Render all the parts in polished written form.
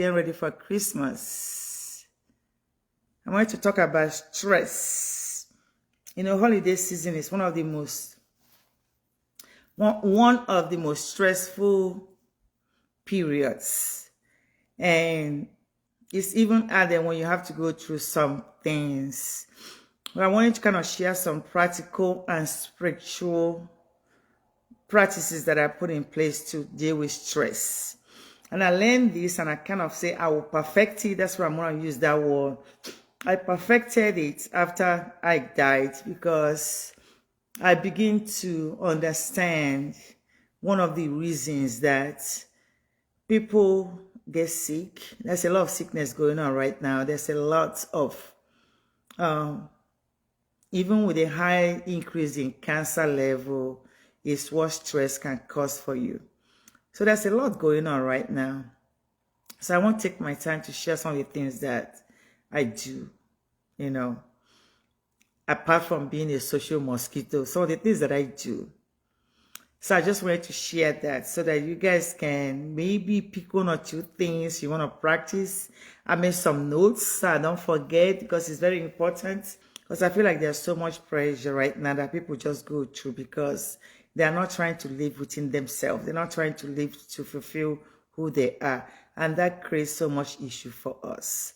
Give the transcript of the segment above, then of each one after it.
getting ready for Christmas. I want to talk about stress. You know, holiday season is one of the most stressful periods. And it's even harder when you have to go through some things. But I wanted to kind of share some practical and spiritual practices that I put in place to deal with stress. And I learned this and I kind of say I will perfect it. That's why I'm going to use that word. I perfected it after I died because I begin to understand one of the reasons that people get sick. There's a lot of sickness going on right now. There's a lot of, even with a high increase in cancer level, is what stress can cause for you. So there's a lot going on right now. So I won't take my time to share some of the things that I do, you know, apart from being a social mosquito, some of the things that I do. So I just wanted to share that so that you guys can maybe pick one or two things you want to practice. I made some notes so I don't forget because it's very important. Because I feel like there's so much pressure right now that people just go through because they are not trying to live within themselves. They're not trying to live to fulfill who they are. And that creates so much issue for us.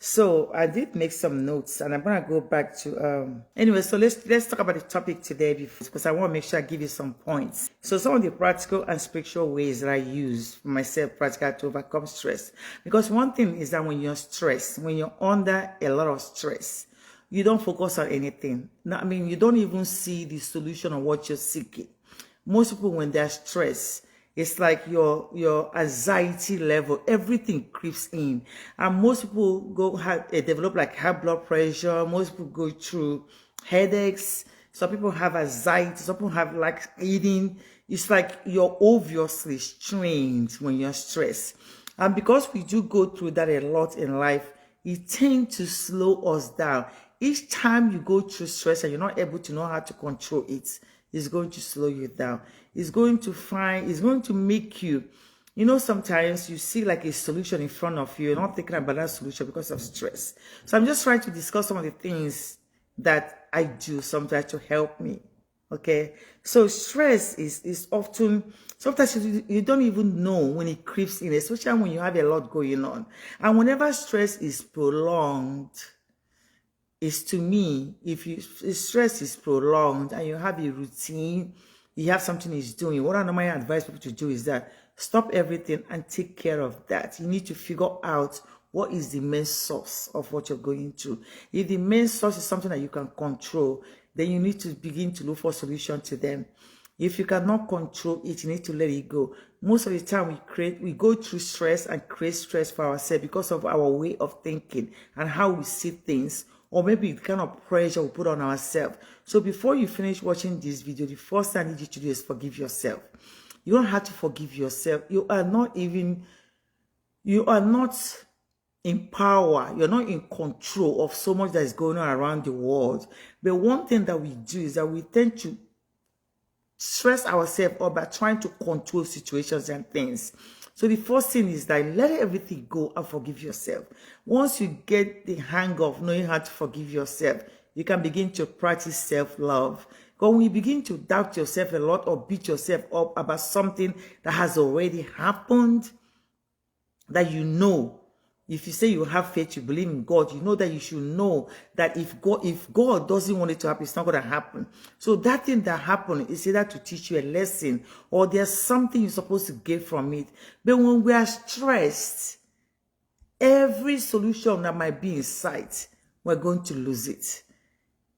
So I did make some notes and I'm going to go back to, anyway, so let's talk about the topic today because I want to make sure I give you some points. So some of the practical and spiritual ways that I use for myself practically to overcome stress. Because one thing is that when you're stressed, when you're under a lot of stress, you don't focus on anything. I mean, you don't even see the solution of what you're seeking. Most people, when they're stressed, it's like your anxiety level, everything creeps in. And most people develop like high blood pressure. Most people go through headaches. Some people have anxiety. Some people have like eating. It's like you're obviously strained when you're stressed. And because we do go through that a lot in life, it tends to slow us down. Each time you go through stress and you're not able to know how to control it, it's going to slow you down. It's going to make you, you know, sometimes you see like a solution in front of you. You're not thinking about that solution because of stress. So I'm just trying to discuss some of the things that I do sometimes to help me. Okay. So stress is often, sometimes you don't even know when it creeps in, especially when you have a lot going on. And whenever stress is prolonged, is to me, if stress is prolonged and you have a routine, you have something is doing, what I normally advise people to do is that stop everything and take care of that. You need to figure out what is the main source of what you're going through. If the main source is something that you can control, then you need to begin to look for a solution to them. If you cannot control it, you need to let it go. Most of the time we go through stress and create stress for ourselves because of our way of thinking and how we see things, or maybe the kind of pressure we put on ourselves. So before you finish watching this video, the first thing I need you to do is forgive yourself. You don't have to forgive yourself. You are not in power. You're not in control of so much that is going on around the world. But one thing that we do is that we tend to stress ourselves out by trying to control situations and things. So the first thing is that let everything go and forgive yourself. Once you get the hang of knowing how to forgive yourself, you can begin to practice self-love. Because when you begin to doubt yourself a lot or beat yourself up about something that has already happened, that you know, if you say you have faith, you believe in God, you know that you should know that if God doesn't want it to happen, it's not going to happen. So that thing that happened is either to teach you a lesson or there's something you're supposed to get from it. But when we are stressed, every solution that might be in sight, we're going to lose it.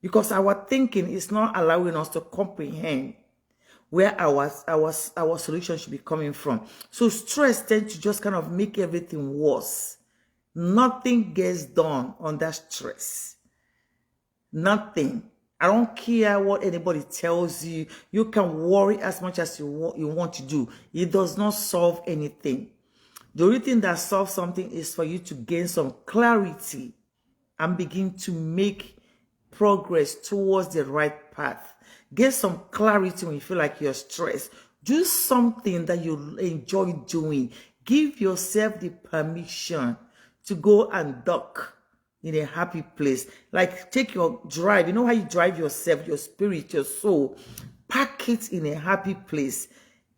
Because our thinking is not allowing us to comprehend where our solution should be coming from. So stress tends to just kind of make everything worse. Nothing gets done under stress. Nothing. I don't care what anybody tells you. You can worry as much as you want to do. It does not solve anything. The only thing that solves something is for you to gain some clarity and begin to make progress towards the right path. Get some clarity when you feel like you're stressed. Do something that you enjoy doing. Give yourself the permission to go and dock in a happy place. Like take your drive. You know how you drive yourself, your spirit, your soul. Pack it in a happy place.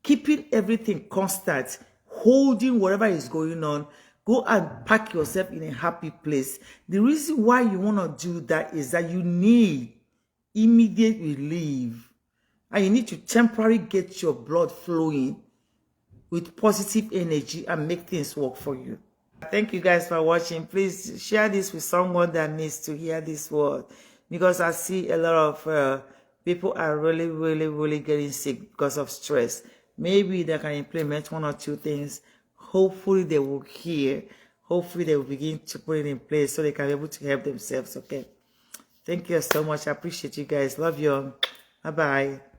Keeping everything constant. Holding whatever is going on. Go and pack yourself in a happy place. The reason why you want to do that is that you need immediate relief. And you need to temporarily get your blood flowing with positive energy and make things work for you. Thank you guys for watching. Please share this with someone that needs to hear this word, because I see a lot of people are really getting sick because of stress. Maybe they can implement 1 or 2 things. Hopefully they will hear. Hopefully they will begin to put it in place so they can be able to help themselves. Okay. Thank you so much. I appreciate you guys. Love you. Bye-bye.